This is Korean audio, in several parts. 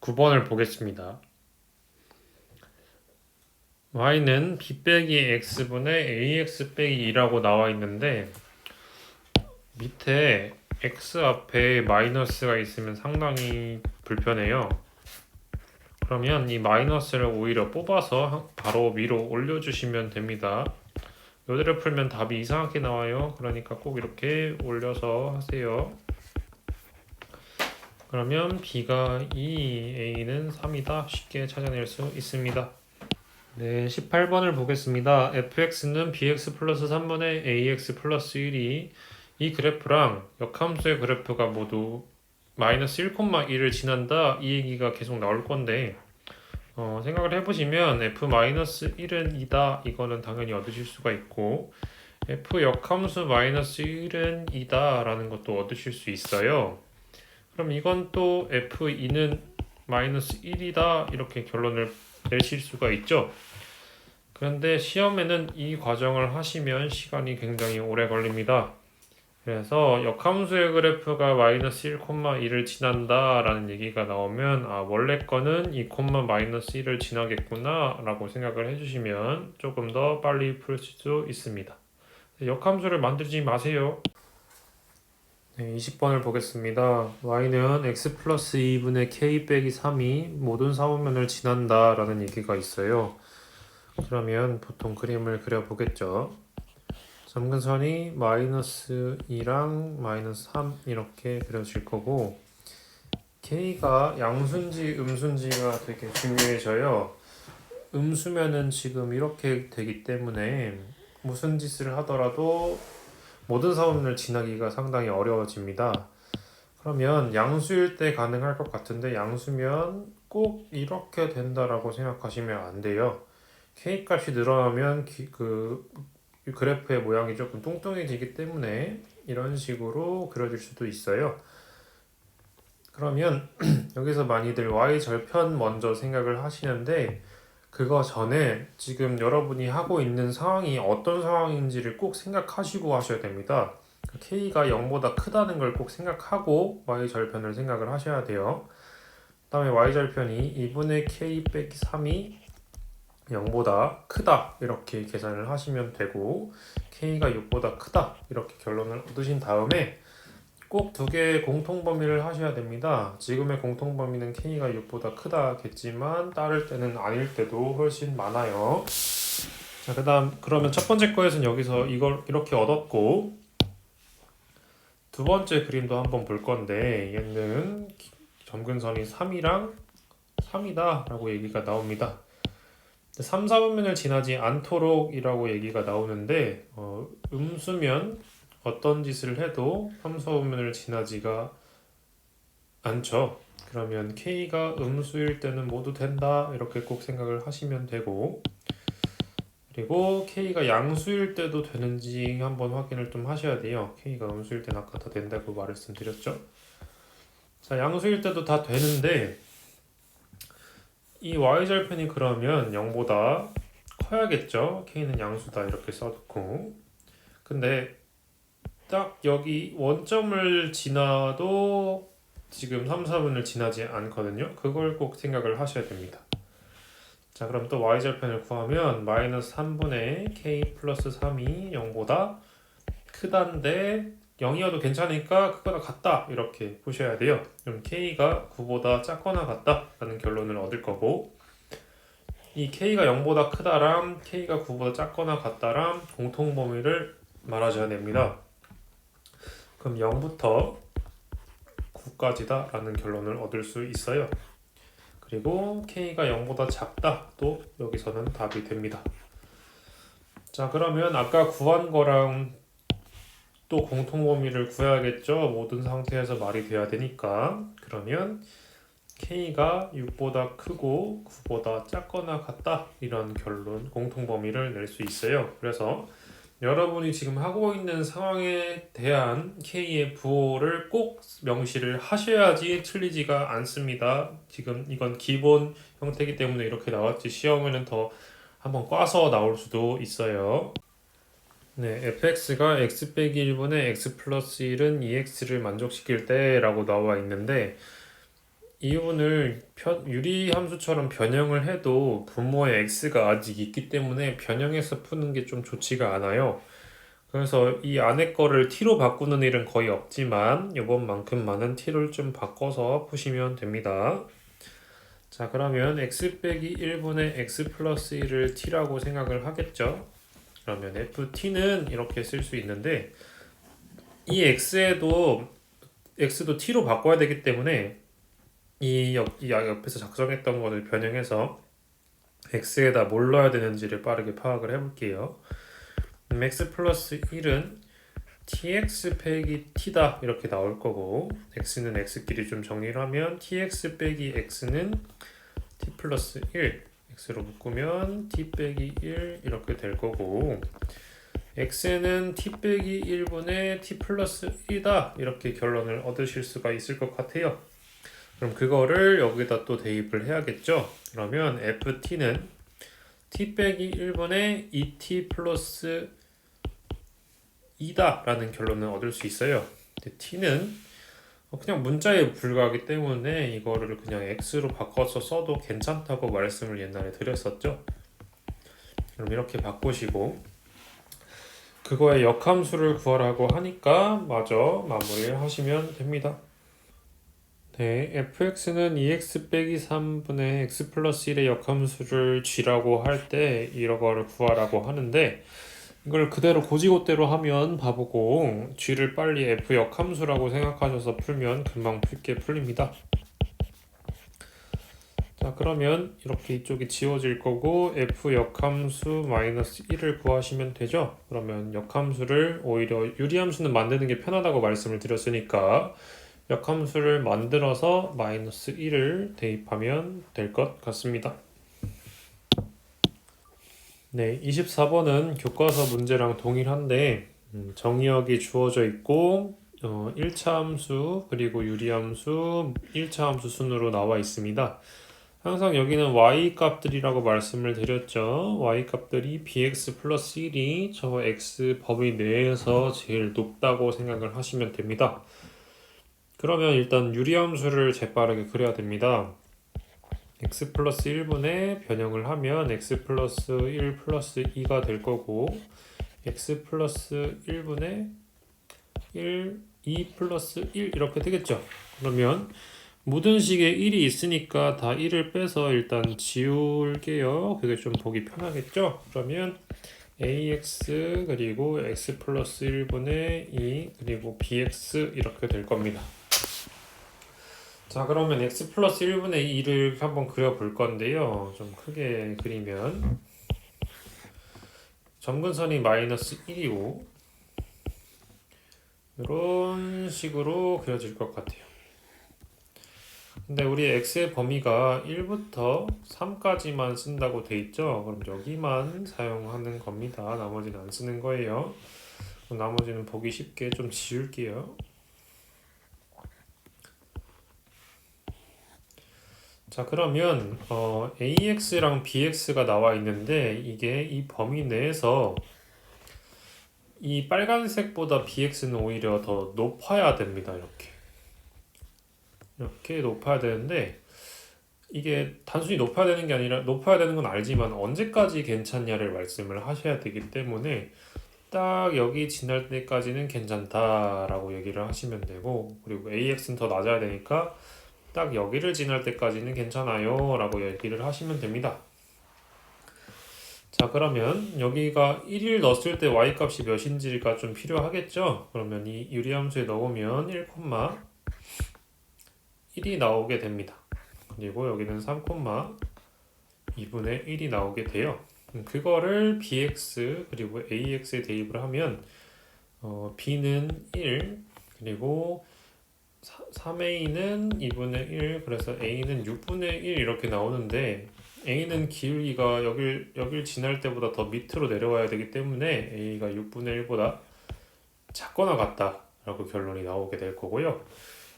9번을 보겠습니다. y는 b 빼기 x분의 ax 빼기 2라고 나와 있는데 밑에 x 앞에 마이너스가 있으면 상당히 불편해요. 그러면 이 마이너스를 오히려 뽑아서 바로 위로 올려주시면 됩니다. 요대로 풀면 답이 이상하게 나와요. 그러니까 꼭 이렇게 올려서 하세요. 그러면 b가 2, a는 3이다. 쉽게 찾아낼 수 있습니다. 네, 18번을 보겠습니다. fx는 bx 플러스 3분의 ax 플러스 1이 이 그래프랑 역함수의 그래프가 모두 마이너스 1,1을 지난다 이 얘기가 계속 나올 건데 생각을 해보시면 f-1은 2다 이거는 당연히 얻으실 수가 있고 f 역함수 마이너스 1은 2다 라는 것도 얻으실 수 있어요. 그럼 이건 또 f2는 마이너스 1이다 이렇게 결론을 내실 수가 있죠. 그런데 시험에는 이 과정을 하시면 시간이 굉장히 오래 걸립니다. 그래서 역함수의 그래프가 마이너스 1,1을 지난다 라는 얘기가 나오면 원래 거는 2, 마이너스 1을 지나겠구나 라고 생각을 해주시면 조금 더 빨리 풀 수 있습니다. 역함수를 만들지 마세요. 네, 20번을 보겠습니다. y는 x 플러스 2분의 k 빼기 3이 모든 사분면을 지난다 라는 얘기가 있어요. 그러면 보통 그림을 그려보겠죠. 점근선이 마이너스 2랑 마이너스 3 이렇게 그려질 거고 k가 양수인지 음수인지가 되게 중요해져요. 음수면은 지금 이렇게 되기 때문에 무슨 짓을 하더라도 모든 사분면을 지나기가 상당히 어려워집니다. 그러면 양수일 때 가능할 것 같은데 양수면 꼭 이렇게 된다라고 생각하시면 안 돼요. k값이 늘어나면 그래프의 모양이 조금 뚱뚱해지기 때문에 이런 식으로 그려질 수도 있어요. 그러면 여기서 많이들 y절편 먼저 생각을 하시는데 그거 전에 지금 여러분이 하고 있는 상황이 어떤 상황인지를 꼭 생각하시고 하셔야 됩니다. k가 0보다 크다는 걸 꼭 생각하고 y절편을 생각을 하셔야 돼요. 그 다음에 y절편이 2분의 k 빼기 3이 0보다 크다 이렇게 계산을 하시면 되고 k가 6보다 크다 이렇게 결론을 얻으신 다음에 꼭 두 개의 공통범위를 하셔야 됩니다. 지금의 공통범위는 k가 6보다 크다겠지만 따를 때는 아닐 때도 훨씬 많아요. 자, 그러면 첫 번째 거에서는 여기서 이걸 이렇게 얻었고 두 번째 그림도 한번 볼 건데 얘는 점근선이 3이랑 3이다 라고 얘기가 나옵니다. 3, 4분면을 지나지 않도록 이라고 얘기가 나오는데 음수면 어떤 짓을 해도 3, 4분면을 지나지가 않죠. 그러면 k가 음수일 때는 모두 된다 이렇게 꼭 생각을 하시면 되고 그리고 k가 양수일 때도 되는지 한번 확인을 좀 하셔야 돼요. k가 음수일 때는 아까 다 된다고 말씀드렸죠. 자, 양수일 때도 다 되는데 이 y절편이 그러면 0보다 커야겠죠. k는 양수다 이렇게 써놓고 근데 딱 여기 원점을 지나도 지금 3, 4분을 지나지 않거든요. 그걸 꼭 생각을 하셔야 됩니다. 자, 그럼 또 y절편을 구하면 마이너스 3분의 k 플러스 3이 0보다 크다인데 0이어도 괜찮으니까 크거나 같다 이렇게 보셔야 돼요. 그럼 k가 9보다 작거나 같다 라는 결론을 얻을 거고 이 k가 0보다 크다랑 k가 9보다 작거나 같다랑 공통범위를 말하셔야 됩니다. 그럼 0부터 9까지다 라는 결론을 얻을 수 있어요. 그리고 k가 0보다 작다 또 여기서는 답이 됩니다. 자, 그러면 아까 구한 거랑 또 공통범위를 구해야겠죠. 모든 상태에서 말이 돼야 되니까. 그러면 k가 6보다 크고 9보다 작거나 같다 이런 결론 공통범위를 낼 수 있어요. 그래서 여러분이 지금 하고 있는 상황에 대한 k의 부호를 꼭 명시를 하셔야지 틀리지가 않습니다. 지금 이건 기본 형태이기 때문에 이렇게 나왔지 시험에는 더 한번 꽈서 나올 수도 있어요. 네, fx가 x 빼기 1분의 x 플러스 1은 2x를 만족시킬 때 라고 나와 있는데 이분을 유리함수처럼 변형을 해도 분모에 x가 아직 있기 때문에 변형해서 푸는 게 좀 좋지가 않아요. 그래서 이 안에 거를 t로 바꾸는 일은 거의 없지만 이번만큼만은 t를 좀 바꿔서 푸시면 됩니다. 자, 그러면 x 빼기 1분의 x 플러스 1을 t라고 생각을 하겠죠. 그러면 ft는 이렇게 쓸 수 있는데 이 x도 t로 바꿔야 되기 때문에 이 옆에서 작성했던 것을 변형해서 x에다 뭘 넣어야 되는지를 빠르게 파악을 해볼게요. x 플러스 1은 tx 빼기 t다 이렇게 나올 거고 x는 x끼리 좀 정리를 하면 tx 빼기 x는 t 플러스 1 x로 묶으면 t 빼기 1 이렇게 될 거고 x는 t 빼기 1분의 t 플러스 1이다 이렇게 결론을 얻으실 수가 있을 것 같아요. 그럼 그거를 여기다 또 대입을 해야겠죠. 그러면 ft는 t 빼기 1분의 2t 플러스 2다 라는 결론을 얻을 수 있어요. 근데 t는 그냥 문자에 불과하기 때문에 이거를 그냥 x로 바꿔서 써도 괜찮다고 말씀을 옛날에 드렸었죠. 그럼 이렇게 바꾸시고 그거의 역함수를 구하라고 하니까 마저 마무리를 하시면 됩니다. 네, fx는 2x 빼기 3분의 x 플러스 1의 역함수를 g라고 할 때 이거를 구하라고 하는데 이걸 그대로 고지고대로 하면 바보고 g를 빨리 f 역함수라고 생각하셔서 풀면 금방 쉽게 풀립니다. 자, 그러면 이렇게 이쪽이 지워질 거고 f 역함수 마이너스 1을 구하시면 되죠. 그러면 역함수를 오히려 유리함수는 만드는 게 편하다고 말씀을 드렸으니까 역함수를 만들어서 마이너스 1을 대입하면 될 것 같습니다. 네, 24번은 교과서 문제랑 동일한데 정의역이 주어져 있고 1차 함수 그리고 유리함수 1차 함수 순으로 나와 있습니다. 항상 여기는 y 값들이라고 말씀을 드렸죠. y 값들이 bx 플러스 1이 저 x 범위 내에서 제일 높다고 생각을 하시면 됩니다. 그러면 일단 유리함수를 재빠르게 그려야 됩니다. x 플러스 1분의 변형을 하면 x 플러스 1 플러스 2가 될 거고 x 플러스 1분의 1, 2 플러스 1 이렇게 되겠죠. 그러면 모든 식에 1이 있으니까 다 1을 빼서 일단 지울게요. 그게 좀 보기 편하겠죠. 그러면 ax 그리고 x 플러스 1분의 2 그리고 bx 이렇게 될 겁니다. 자, 그러면 x 플러스 1분의 2를 한번 그려볼 건데요. 좀 크게 그리면 점근선이 마이너스 1이고 이런 식으로 그려질 것 같아요. 근데 우리 x의 범위가 1부터 3까지만 쓴다고 돼 있죠. 그럼 여기만 사용하는 겁니다. 나머지는 안 쓰는 거예요. 나머지는 보기 쉽게 좀 지울게요. 자, 그러면 AX랑 BX가 나와 있는데 이게 이 범위 내에서 이 빨간색보다 BX는 오히려 더 높아야 됩니다. 이렇게 높아야 되는데 이게 단순히 높아야 되는 게 아니라 높아야 되는 건 알지만 언제까지 괜찮냐를 말씀을 하셔야 되기 때문에 딱 여기 지날 때까지는 괜찮다라고 얘기를 하시면 되고 그리고 AX는 더 낮아야 되니까 딱 여기를 지날 때까지는 괜찮아요 라고 얘기를 하시면 됩니다. 자, 그러면 여기가 1을 넣었을 때 y값이 몇인지가 좀 필요하겠죠. 그러면 이 유리함수에 넣으면 1,1이 나오게 됩니다. 그리고 여기는 3,2분의 1이 나오게 돼요. 그거를 bx 그리고 ax에 대입을 하면 b는 1 그리고 3a는 2분의 1 그래서 a는 6분의 1 이렇게 나오는데 a는 기울기가 여길 지날 때보다 더 밑으로 내려와야 되기 때문에 a가 6분의 1보다 작거나 같다 라고 결론이 나오게 될 거고요.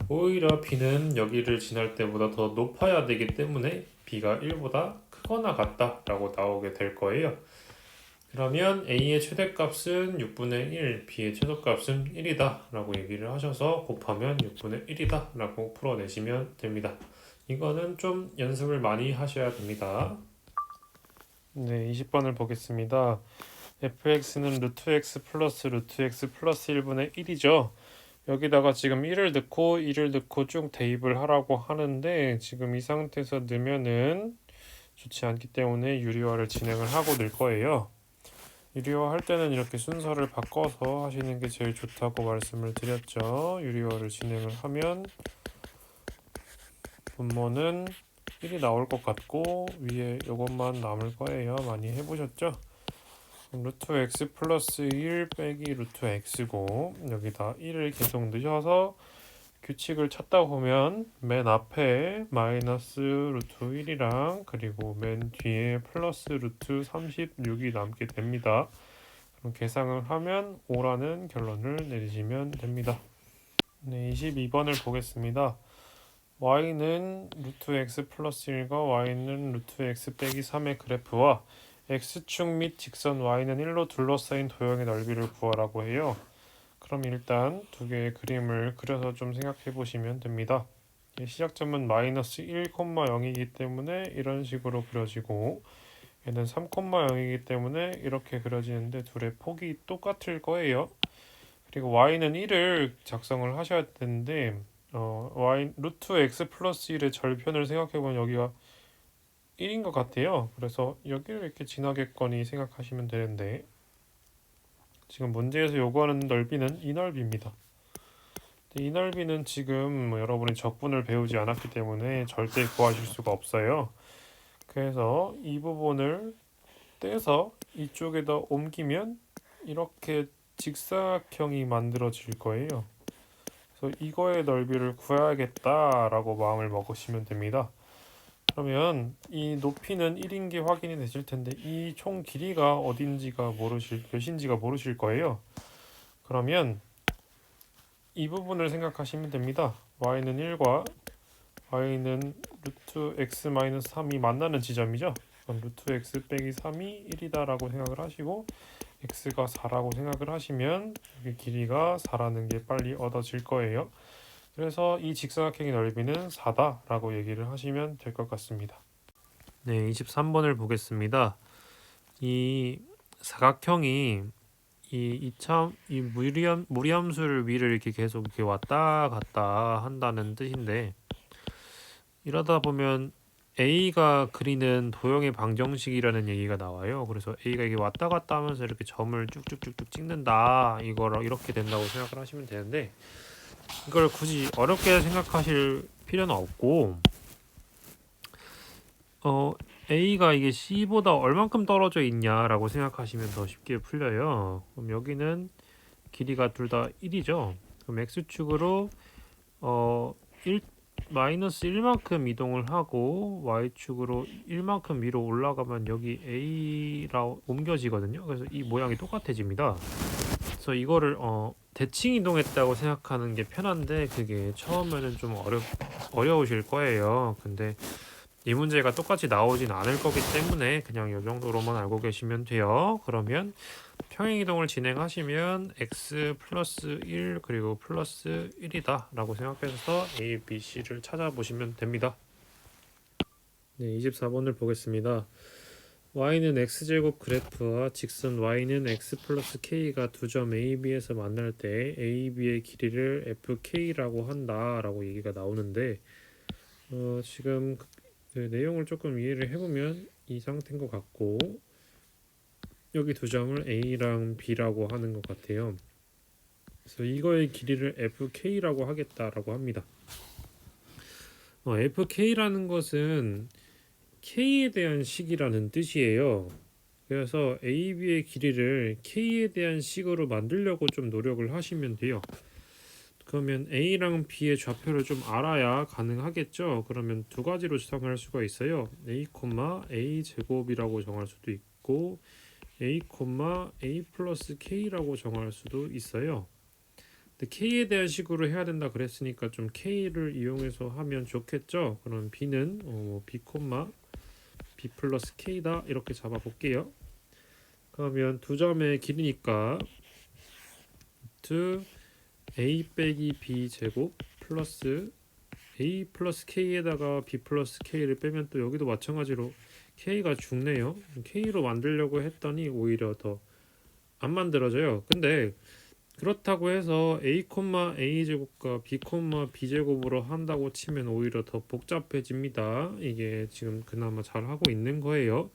오히려 b는 여기를 지날 때보다 더 높아야 되기 때문에 b가 1보다 크거나 같다 라고 나오게 될 거예요. 그러면 a의 최대값은 6분의 1, b의 최소값은 1이다 라고 얘기를 하셔서 곱하면 6분의 1이다 라고 풀어내시면 됩니다. 이거는 좀 연습을 많이 하셔야 됩니다. 네, 20번을 보겠습니다. fx는 루트 x 플러스 루트 x 플러스 1분의 1이죠. 여기다가 지금 1을 넣고 쭉 대입을 하라고 하는데 지금 이 상태에서 넣으면은 좋지 않기 때문에 유리화를 진행을 하고 넣을 거예요. 유리화 할 때는 이렇게 순서를 바꿔서 하시는 게 제일 좋다고 말씀을 드렸죠. 유리화를 진행을 하면 분모는 1이 나올 것 같고 위에 이것만 남을 거예요. 많이 해보셨죠? 루트 x 플러스 1 빼기 루트 x고 여기다 1을 계속 넣으셔서 규칙을 찾다 보면 맨 앞에 마이너스 루트 1이랑 그리고 맨 뒤에 플러스 루트 36이 남게 됩니다. 그럼 계산을 하면 5라는 결론을 내리시면 됩니다. 네, 22번을 보겠습니다. y는 루트 x 플러스 1과 y는 루트 x 빼기 3의 그래프와 x축 및 직선 y는 1로 둘러싸인 도형의 넓이를 구하라고 해요. 그럼 일단 두 개의 그림을 그려서 좀 생각해 보시면 됩니다. 시작점은 마이너스 1,0이기 때문에 이런 식으로 그려지고 얘는 3,0이기 때문에 이렇게 그려지는데 둘의 폭이 똑같을 거예요. 그리고 y는 1을 작성을 하셔야 되는데 y 루트 x 플러스 1의 절편을 생각해보면 여기가 1인 것 같아요. 그래서 여기를 이렇게 지나겠거니 생각하시면 되는데 지금 문제에서 요구하는 넓이는 이 넓이입니다. 이 넓이는 지금 여러분이 적분을 배우지 않았기 때문에 절대 구하실 수가 없어요. 그래서 이 부분을 떼서 이쪽에다 옮기면 이렇게 직사각형이 만들어질 거예요. 그래서 이거의 넓이를 구해야겠다라고 마음을 먹으시면 됩니다. 그러면 이 높이는 1인 게 확인이 되실 텐데 이 총 길이가 몇인지가 모르실 거예요. 그러면 이 부분을 생각하시면 됩니다. y는 1과 y는 루트 x-3이 만나는 지점이죠. 그럼 루트 x 빼기 3이 1이다라고 생각을 하시고 x가 4라고 생각을 하시면 여기 길이가 4라는 게 빨리 얻어질 거예요. 그래서 이 직사각형의 넓이는 4다라고 얘기를 하시면 될 것 같습니다. 네, 23번을 보겠습니다. 이 사각형이 이 무리함수를 위를 이렇게 계속 이렇게 왔다 갔다 한다는 뜻인데 이러다 보면 A가 그리는 도형의 방정식이라는 얘기가 나와요. 그래서 A가 이게 왔다 갔다 하면서 이렇게 점을 쭉쭉쭉쭉 찍는다. 이거를 이렇게 된다고 생각을 하시면 되는데 이걸 굳이 어렵게 생각하실 필요는 없고 A가 이게 C보다 얼만큼 떨어져 있냐라고 생각하시면 더 쉽게 풀려요. 그럼 여기는 길이가 둘 다 1이죠. 그럼 X축으로 1 마이너스 1만큼 이동을 하고 Y축으로 1만큼 위로 올라가면 여기 A라 옮겨지거든요. 그래서 이 모양이 똑같아집니다. 그래서 이거를 대칭 이동했다고 생각하는 게 편한데 그게 처음에는 좀 어려우실 거예요. 근데 이 문제가 똑같이 나오진 않을 거기 때문에 그냥 이 정도로만 알고 계시면 돼요. 그러면 평행이동을 진행하시면 x 플러스 1 그리고 플러스 1이다 라고 생각해서 a, b, c를 찾아보시면 됩니다. 네, 24번을 보겠습니다. y는 x제곱 그래프와 직선 y는 x 플러스 k가 두 점 a, b에서 만날 때 a, b의 길이를 fk라고 한다 라고 얘기가 나오는데 지금 그 내용을 조금 이해를 해보면 이 상태인 것 같고 여기 두 점을 A랑 B라고 하는 것 같아요. 그래서 이거의 길이를 FK라고 하겠다라고 합니다. FK라는 것은 K에 대한 식이라는 뜻이에요. 그래서 AB의 길이를 K에 대한 식으로 만들려고 좀 노력을 하시면 돼요. 그러면 A랑 B의 좌표를 좀 알아야 가능하겠죠. 그러면 두 가지로 정할 수가 있어요. A, A 제곱이라고 정할 수도 있고 A, A 플러스 K라고 정할 수도 있어요. 근데 K에 대한 식으로 해야 된다 그랬으니까 좀 K를 이용해서 하면 좋겠죠. 그럼 B는 B, B 플러스 K다 이렇게 잡아 볼게요. 그러면 두 점의 길이니까 A 빼기 B 제곱 플러스 A 플러스 K에다가 B 플러스 K를 빼면 또 여기도 마찬가지로 K가 죽네요. K로 만들려고 했더니 오히려 더 안 만들어져요. 근데 그렇다고 해서 A, A 제곱과 B, B 제곱으로 한다고 치면 오히려 더 복잡해집니다. 이게 지금 그나마 잘 하고 있는 거예요.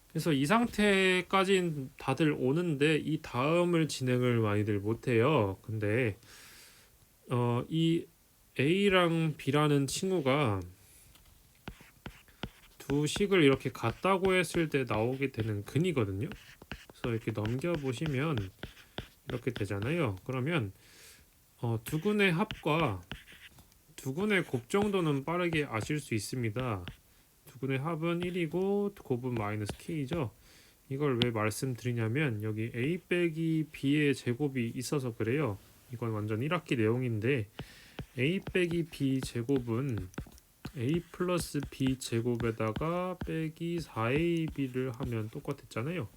그래서 이 상태까지는 다들 오는데 이 다음을 진행을 많이들 못해요. 근데 이 A랑 B라는 친구가 두 식을 이렇게 같다고 했을 때 나오게 되는 근이거든요. 그래서 이렇게 넘겨 보시면 이렇게 되잖아요. 그러면 두근의 합과 두근의 곱 정도는 빠르게 아실 수 있습니다. 두근의 합은 1이고 곱은 마이너스 k죠. 이걸 왜 말씀드리냐면 여기 a 빼기 b의 제곱이 있어서 그래요. 이건 완전 1학기 내용인데 a 빼기 b 제곱은 a 플러스 b 제곱에다가 빼기 4ab를 하면 똑같았잖아요.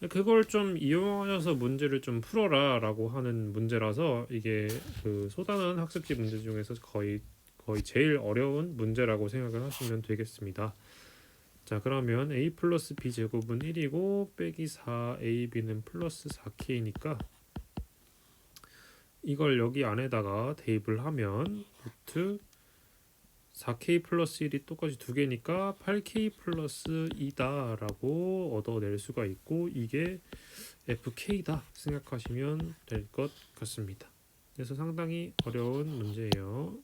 그걸 좀 이용하셔서 문제를 좀 풀어라 라고 하는 문제라서 이게 그 쏟아는 학습지 문제 중에서 거의 제일 어려운 문제라고 생각을 하시면 되겠습니다. 자, 그러면 a 플러스 b 제곱은 1이고 빼기 4ab는 플러스 4k니까 이걸 여기 안에다가 대입을 하면 루트 4k 플러스 1이 똑같이 두 개니까 8k 플러스 2다 라고 얻어낼 수가 있고 이게 FK다 생각하시면 될 것 같습니다. 그래서 상당히 어려운 문제예요.